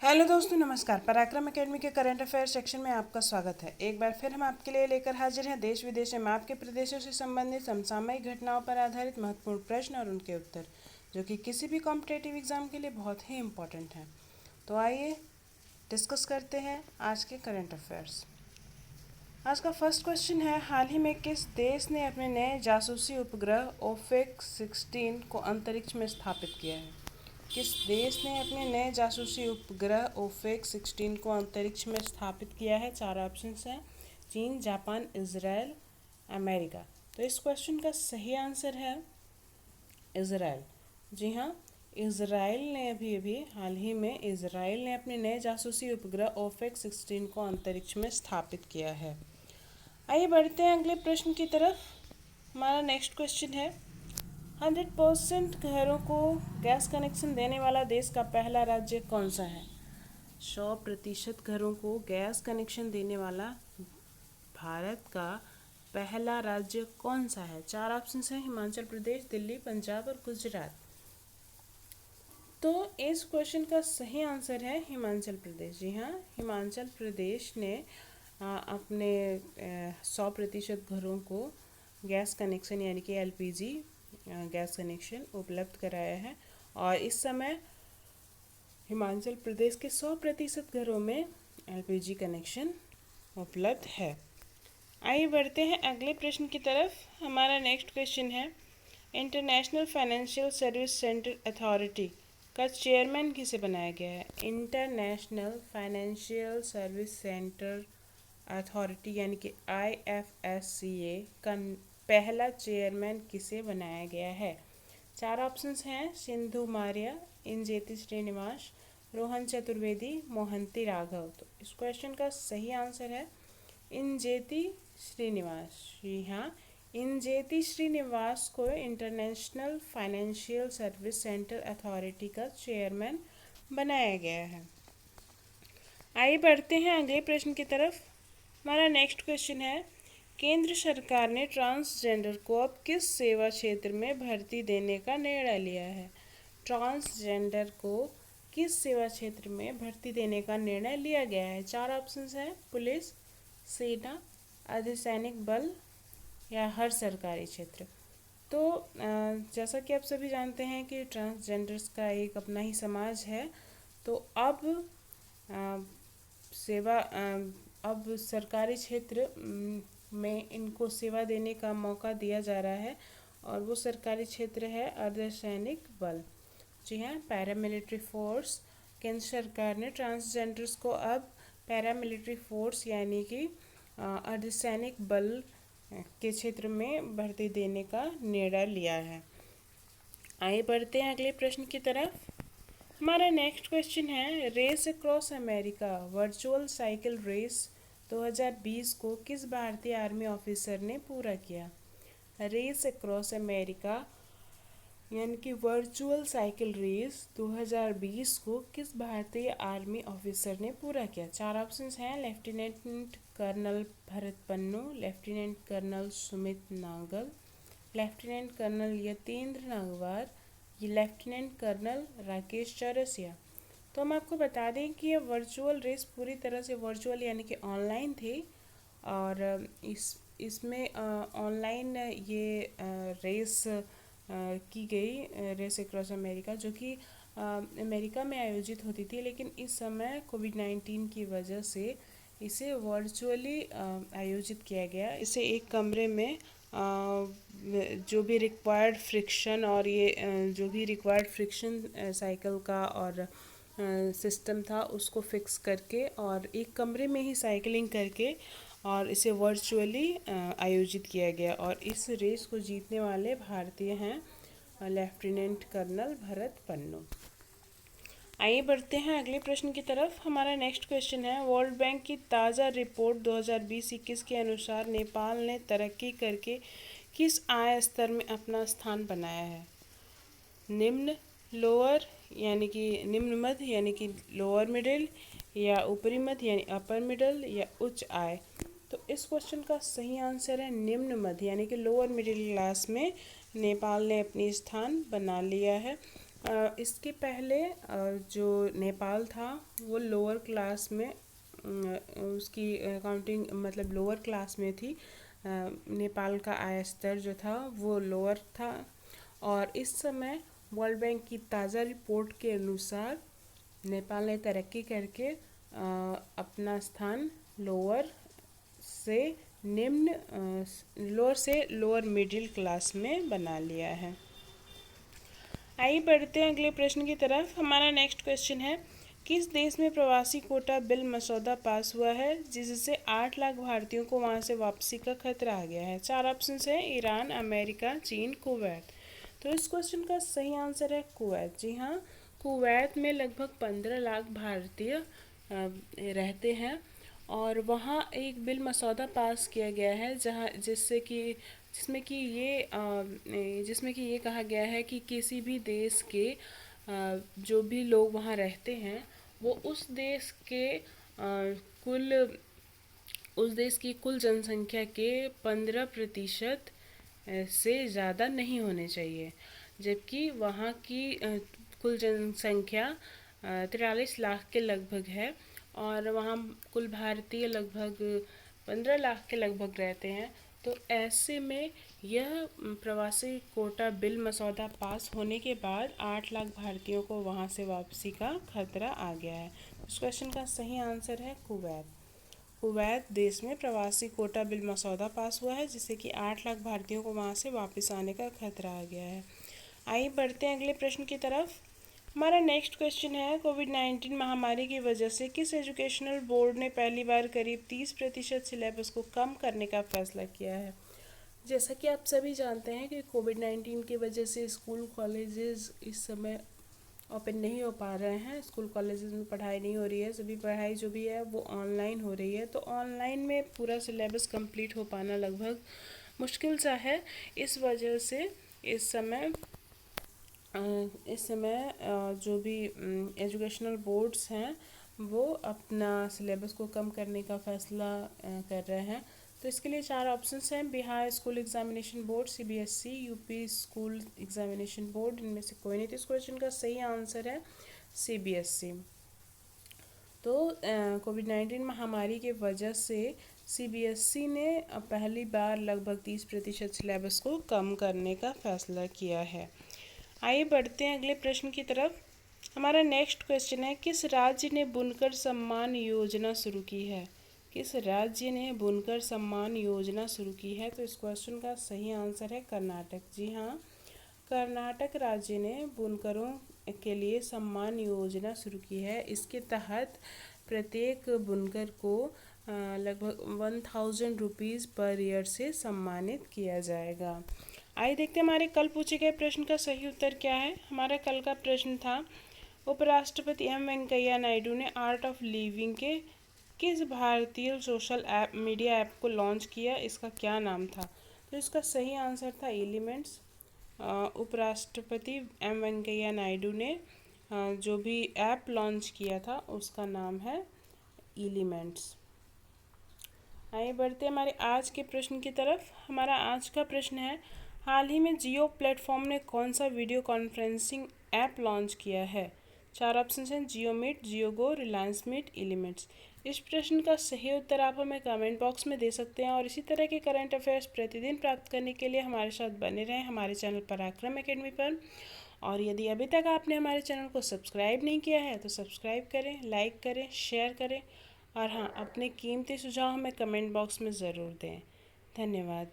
Hello दोस्तों, नमस्कार। पराक्रम एकेडमी के करंट अफेयर सेक्शन में आपका स्वागत है। एक बार फिर हम आपके लिए लेकर हाजिर हैं देश विदेश में आपके प्रदेशों से संबंधित समसामयिक घटनाओं पर आधारित महत्वपूर्ण प्रश्न और उनके उत्तर, जो कि किसी भी कॉम्पिटेटिव एग्जाम के लिए बहुत ही इम्पोर्टेंट हैं। तो आइए डिस्कस करते हैं आज के करंट अफेयर्स। आज का फर्स्ट क्वेश्चन है, हाल ही में किस देश ने अपने नए जासूसी उपग्रह ओफेक 16 को अंतरिक्ष में स्थापित किया है? किस देश ने अपने नए जासूसी उपग्रह ओफेक 16 को अंतरिक्ष में स्थापित किया है? 4 ऑप्शंस हैं, चीन, जापान, इजराइल, अमेरिका। तो इस क्वेश्चन का सही आंसर है इजराइल। जी हाँ, इजराइल ने अभी हाल ही में इजराइल ने अपने नए जासूसी उपग्रह ओफेक 16 को अंतरिक्ष में स्थापित किया है। आइए बढ़ते हैं अगले प्रश्न की तरफ। हमारा नेक्स्ट क्वेश्चन है, 100% घरों को गैस कनेक्शन देने वाला देश का पहला राज्य कौन सा है? 100% घरों को गैस कनेक्शन देने वाला भारत का पहला राज्य कौन सा है? 4 ऑप्शन हैं, हिमाचल प्रदेश, दिल्ली, पंजाब और गुजरात। तो इस क्वेश्चन का सही आंसर है हिमाचल प्रदेश। जी हाँ, हिमाचल प्रदेश ने अपने 100% घरों को गैस कनेक्शन यानी कि LPG गैस कनेक्शन उपलब्ध कराया है और इस समय हिमाचल प्रदेश के 100% घरों में LPG कनेक्शन उपलब्ध है। आइए बढ़ते हैं अगले प्रश्न की तरफ। हमारा नेक्स्ट क्वेश्चन है, international financial service centre authority का चेयरमैन किसे बनाया गया है? International financial service centre authority यानी कि IFSCA का पहला चेयरमैन किसे बनाया गया है? 4 ऑप्शंस हैं, सिंधु मारिया, इंजेति श्रीनिवास, रोहन चतुर्वेदी, मोहंती राघव। तो इस क्वेश्चन का सही आंसर है इंजेति श्रीनिवास। जी हाँ, इंजेति श्रीनिवास को international financial service centre authority का चेयरमैन बनाया गया है। आइए बढ़ते हैं अगले प्रश्न की तरफ। हमारा नेक्स्ट क्वेश्चन है, केंद्र सरकार ने ट्रांसजेंडर को अब किस सेवा क्षेत्र में भर्ती देने का निर्णय लिया है? ट्रांसजेंडर को किस सेवा क्षेत्र में भर्ती देने का निर्णय लिया गया है? 4 ऑप्शंस हैं, पुलिस, सेना, अर्धसैनिक बल या हर सरकारी क्षेत्र। तो जैसा कि आप सभी जानते हैं कि ट्रांसजेंडर्स का एक अपना ही समाज है। तो अब अब सरकारी क्षेत्र में इनको सेवा देने का मौका दिया जा रहा है और वो सरकारी क्षेत्र है अर्धसैनिक बल। जी हाँ, पैरामिलिट्री फोर्स। केंद्र सरकार ने ट्रांसजेंडर्स को अब पैरामिलिट्री फोर्स यानी कि अर्धसैनिक बल के क्षेत्र में भर्ती देने का निर्णय लिया है। आइए बढ़ते हैं अगले प्रश्न की तरफ। हमारा नेक्स्ट क्वेश्चन है, race across America virtual cycle race 2020 को किस भारतीय आर्मी ऑफिसर ने पूरा किया? रेस अक्रॉस अमेरिका यानी कि वर्चुअल साइकिल रेस 2020 को किस भारतीय आर्मी ऑफिसर ने पूरा किया? 4 ऑप्शंस हैं, lieutenant colonel Bharat Pannu, lieutenant colonel Sumit Nagal, lieutenant colonel Yatendra Nagwar, ये लेफ्टिनेंट कर्नल राकेश चौरसिया। तो हम आपको बता दें कि ये वर्चुअल रेस पूरी तरह से वर्चुअल यानी कि ऑनलाइन थी और इसमें ऑनलाइन ये रेस की गई, रेस अक्रॉस अमेरिका, जो कि अमेरिका में आयोजित होती थी, लेकिन इस समय कोविड-19 की वजह से इसे वर्चुअली आयोजित किया गया। इसे एक कमरे में जो भी रिक्वायर्ड फ्रिक्शन और ये जो भी रिक्वायर्ड फ्रिक्शन साइकिल का और सिस्टम था उसको फिक्स करके और एक कमरे में ही साइकिलिंग करके और इसे वर्चुअली आयोजित किया गया और इस रेस को जीतने वाले भारतीय हैं लेफ्टिनेंट कर्नल भरत पन्नू। आइए बढ़ते हैं अगले प्रश्न की तरफ। हमारा नेक्स्ट क्वेश्चन है, वर्ल्ड बैंक की ताज़ा रिपोर्ट 2020-21 के अनुसार नेपाल ने तरक्की करके किस आय स्तर में अपना स्थान बनाया है? निम्न, लोअर यानी कि निम्न मध्य यानी कि लोअर मिडिल, या ऊपरी मध्य यानी अपर मिडिल, या उच्च आय। तो इस क्वेश्चन का सही आंसर है निम्न मध्य यानी कि लोअर मिडिल क्लास में नेपाल ने अपनी स्थान बना लिया है। इसके पहले जो नेपाल था वो लोअर क्लास में, उसकी काउंटिंग मतलब लोअर क्लास में थी। नेपाल का आय स्तर जो था वो लोअर था, और इस समय वर्ल्ड बैंक की ताज़ा रिपोर्ट के अनुसार नेपाल ने तरक्की करके अपना स्थान लोअर से लोअर से लोअर मिडिल क्लास में बना लिया है। आइए बढ़ते हैं अगले प्रश्न की तरफ। हमारा नेक्स्ट क्वेश्चन है, किस देश में प्रवासी कोटा बिल मसौदा पास हुआ है जिससे 8 लाख भारतीयों को वहां से वापसी का खतरा आ गया है? 4 ऑप्शंस है, ईरान, अमेरिका, चीन, कुवैत। तो इस क्वेश्चन का सही आंसर है कुवैत। जी हाँ, कुवैत में लगभग 15 लाख भारतीय रहते हैं, और वहाँ एक बिल मसौदा पास किया गया है जहाँ जिसमें कि ये कहा गया है कि किसी भी देश के जो भी लोग वहाँ रहते हैं वो कुल उस देश की कुल जनसंख्या के 15% से ज़्यादा नहीं होने चाहिए, जबकि वहाँ की कुल जनसंख्या 43 लाख के लगभग है, और वहाँ कुल भारतीय लगभग 15 लाख के लगभग रहते हैं। तो ऐसे में यह प्रवासी कोटा बिल मसौदा पास होने के बाद 8 लाख भारतीयों को वहाँ से वापसी का खतरा आ गया है। इस क्वेश्चन का सही आंसर है कुवैत। कुवैत देश में प्रवासी कोटा बिल मसौदा पास हुआ है जिससे कि 8 लाख भारतीयों को वहाँ से वापस आने का खतरा आ गया है। आइए बढ़ते हैं अगले प्रश्न की तरफ। हमारा नेक्स्ट क्वेश्चन है, कोविड-19 महामारी की वजह से किस एजुकेशनल बोर्ड ने पहली बार करीब 30% सिलेबस को कम करने का फैसला किया है? जैसा कि आप सभी जानते हैं कि कोविड-19 की वजह से स्कूल कॉलेजेस इस समय ओपन नहीं हो पा रहे हैं। स्कूल कॉलेजेस में पढ़ाई नहीं हो रही है, सभी पढ़ाई जो भी है वो ऑनलाइन हो रही है। तो ऑनलाइन में पूरा सिलेबस कंप्लीट हो पाना लगभग मुश्किल सा है। इस वजह से इस समय जो भी एजुकेशनल बोर्ड्स हैं वो अपना सिलेबस को कम करने का फैसला कर रहे हैं। तो इसके लिए 4 ऑप्शंस हैं, Bihar school examination board, CBSE, UP school examination board, इनमें से कोई नहीं। तो इस क्वेश्चन का सही आंसर है सीबीएसई। तो कोविड-19 महामारी के वजह से सीबीएसई ने पहली बार लगभग 30% सिलेबस को कम करने का फैसला किया है। आइए बढ़ते हैं अगले प्रश्न की तरफ। हमारा नेक्स्ट क्वेश्चन है, किस राज्य ने बुनकर सम्मान योजना शुरू की है? किस राज्य ने बुनकर सम्मान योजना शुरू की है? तो इस क्वेश्चन का सही आंसर है कर्नाटक। जी हाँ, कर्नाटक राज्य ने बुनकरों के लिए सम्मान योजना शुरू की है। इसके तहत प्रत्येक बुनकर को लगभग 1000 रुपीज़ पर ईयर से सम्मानित किया जाएगा। आइए देखते हैं हमारे कल पूछे गए प्रश्न का सही उत्तर क्या है। हमारा कल का प्रश्न था, उपराष्ट्रपति एम वेंकैया नायडू ने आर्ट ऑफ लिविंग के किस भारतीय सोशल मीडिया ऐप को लॉन्च किया, इसका क्या नाम था? तो इसका सही आंसर था एलिमेंट्स। उपराष्ट्रपति एम वेंकैया नायडू ने जो भी ऐप लॉन्च किया था उसका नाम है एलिमेंट्स। आइए बढ़ते हैं हमारे आज के प्रश्न की तरफ। हमारा आज का प्रश्न है, हाल ही में जियो प्लेटफॉर्म ने कौन सा वीडियो कॉन्फ्रेंसिंग ऐप लॉन्च किया है? 4 ऑप्शन हैं, जियो मीट, जियो गो, रिलायंस मीट, एलिमेंट्स। इस प्रश्न का सही उत्तर आप हमें कमेंट बॉक्स में दे सकते हैं, और इसी तरह के करंट अफेयर्स प्रतिदिन प्राप्त करने के लिए हमारे साथ बने रहें हमारे चैनल पराक्रम एकेडमी पर। और यदि अभी तक आपने हमारे चैनल को सब्सक्राइब नहीं किया है तो सब्सक्राइब करें, लाइक करें, शेयर करें, और हाँ, अपने कीमती सुझाव हमें कमेंट बॉक्स में ज़रूर दें। धन्यवाद।